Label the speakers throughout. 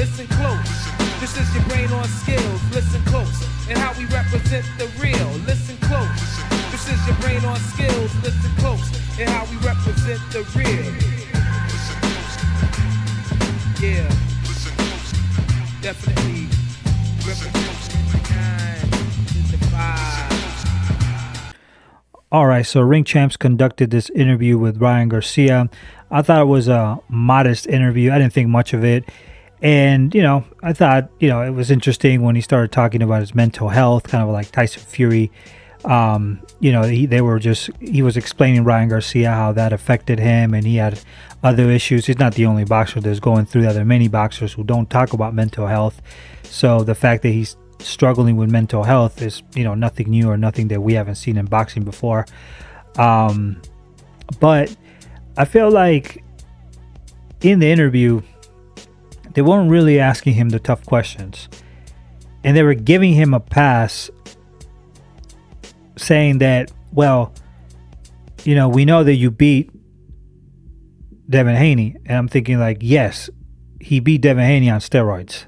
Speaker 1: listen close. This is your brain on skills, listen close. And how we represent the real, listen close. This is your brain on skills, listen close. And how we represent the real. Yeah. Definitely represent the kind, the vibe.
Speaker 2: All right, so Ring Champs conducted this interview with Ryan Garcia. I thought it was a modest interview. I didn't think much of it. And, I thought, it was interesting when he started talking about his mental health, kind of like Tyson Fury. He was explaining Ryan Garcia how that affected him, and he had other issues. He's not the only boxer that's going through that. There are many boxers who don't talk about mental health. So the fact that he's struggling with mental health is, nothing new or nothing that we haven't seen in boxing before. But I feel like in the interview, they weren't really asking him the tough questions. And they were giving him a pass, saying that, well, we know that you beat Devin Haney. And I'm thinking like, yes, he beat Devin Haney on steroids.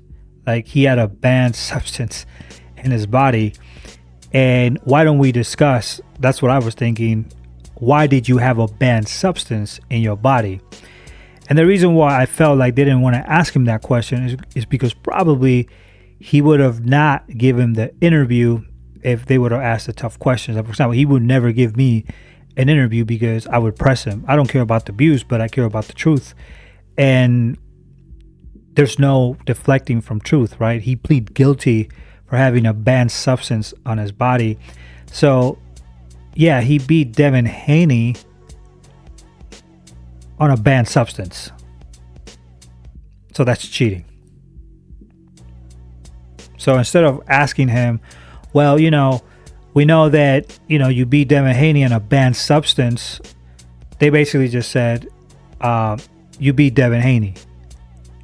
Speaker 2: Like, he had a banned substance in his body. And why don't we discuss, that's what I was thinking, why did you have a banned substance in your body? And the reason why I felt like they didn't want to ask him that question is because probably he would have not given the interview if they would have asked the tough questions. Like, for example, he would never give me an interview because I would press him. I don't care about the views, but I care about the truth. And there's no deflecting from truth, right? He pleaded guilty for having a banned substance on his body. So, yeah, he beat Devin Haney on a banned substance. So that's cheating. So instead of asking him, well, we know that, you beat Devin Haney on a banned substance, they basically just said, you beat Devin Haney.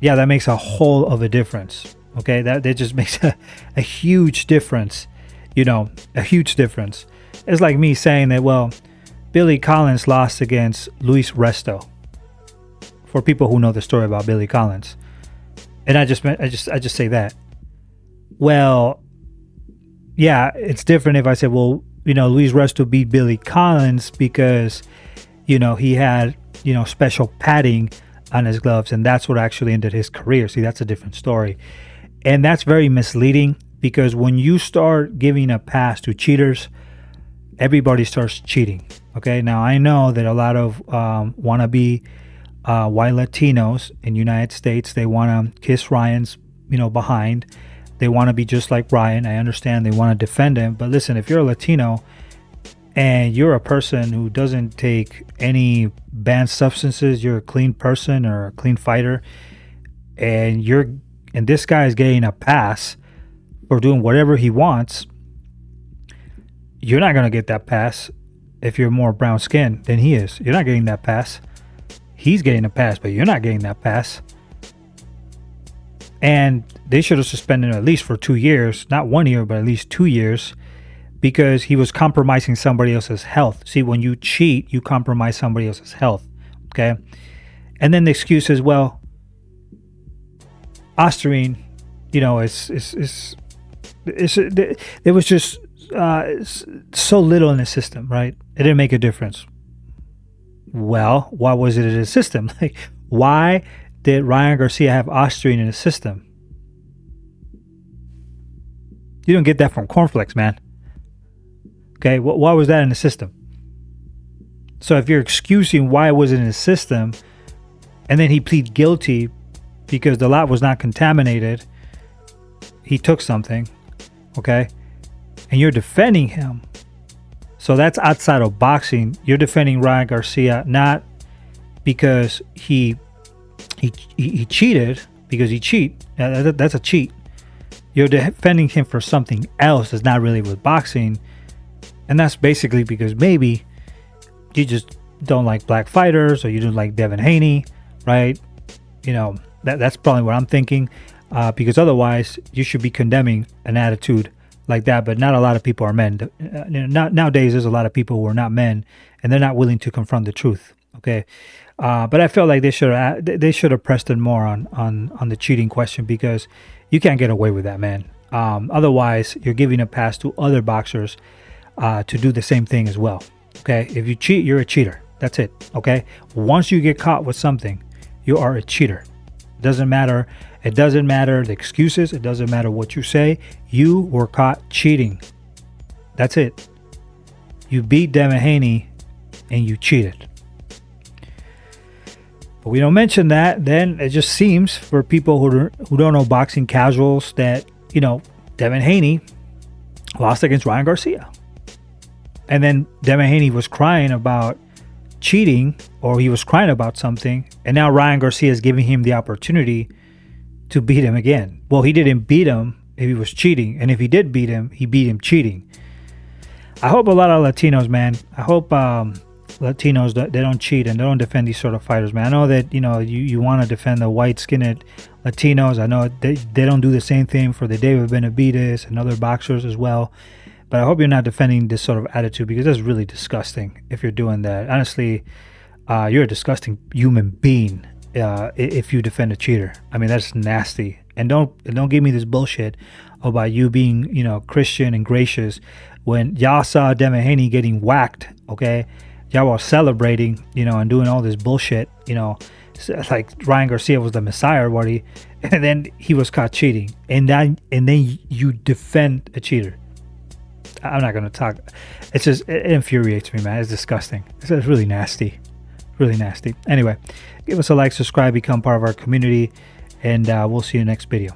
Speaker 2: Yeah, that makes a whole of a difference. Okay, that just makes a huge difference. A huge difference. It's like me saying that, well, Billy Collins lost against Luis Resto. For people who know the story about Billy Collins, and I just say that. Well, yeah, it's different if I say, well, Luis Resto beat Billy Collins because, he had, special padding on his gloves, and that's what actually ended his career. See, that's a different story. And that's very misleading, because when you start giving a pass to cheaters, everybody starts cheating. Okay, now I know that a lot of wannabe white Latinos in the United States, they want to kiss Ryan's, behind. They want to be just like Ryan. I understand they want to defend him. But listen, if you're a Latino and you're a person who doesn't take any banned substances, you're a clean person or a clean fighter, and this guy is getting a pass for doing whatever he wants, you're not going to get that pass if you're more brown skinned than he is. You're not getting that pass. He's getting a pass, but you're not getting that pass. And they should have suspended him at least for 2 years, not 1 year, but at least 2 years, because he was compromising somebody else's health. See, when you cheat, you compromise somebody else's health. Okay. And then the excuse is, well, Ostarine, there was just so little in the system, right? It didn't make a difference. Well, why was it in his system? Like, why did Ryan Garcia have Ostarine in his system? You don't get that from cornflakes, man. Okay, why was that in the system? So if you're excusing why it was in his system, and then he pleaded guilty because the lot was not contaminated, he took something, okay, and you're defending him. So that's outside of boxing. You're defending Ryan Garcia not because he cheated, because he cheat. That's a cheat. You're defending him for something else that's not really with boxing, and that's basically because maybe you just don't like black fighters, or you don't like Devin Haney, right? That's probably what I'm thinking, because otherwise you should be condemning an attitude like that. But not a lot of people are men. Nowadays, there's a lot of people who are not men, and they're not willing to confront the truth. Okay, but I felt like they should have pressed it more on the cheating question, because you can't get away with that, man. Otherwise, you're giving a pass to other boxers to do the same thing as well. Okay, if you cheat, you're a cheater. That's it. Okay, once you get caught with something, you are a cheater. Doesn't matter. It doesn't matter the excuses. It doesn't matter what you say. You were caught cheating. That's it. You beat Devin Haney and you cheated. But we don't mention that. Then it just seems, for people who don't know boxing casuals, that, you know, Devin Haney lost against Ryan Garcia. And then Devin Haney was crying about cheating, or he was crying about something. And now Ryan Garcia is giving him the opportunity to beat him again. Well, he didn't beat him if he was cheating. And if he did beat him, he beat him cheating. I hope a lot of Latinos, man, I hope Latinos, they don't cheat and they don't defend these sort of fighters, man. I know that, you know, you want to defend the white-skinned Latinos. I know they don't do the same thing for the David Benavidez and other boxers as well. But I hope you're not defending this sort of attitude, because that's really disgusting if you're doing that. Honestly, you're a disgusting human being if you defend a cheater. I mean, that's nasty. And don't give me this bullshit about you being, you know, Christian and gracious when y'all saw Devin Haney getting whacked. Okay, y'all were celebrating, you know, and doing all this bullshit. You know, like Ryan Garcia was the Messiah, and then he was caught cheating, and then you defend a cheater. I'm not going to talk. It's just, it infuriates me, man. It's disgusting. It's really nasty. Really nasty. Anyway, give us a like, subscribe, become part of our community, and we'll see you next video.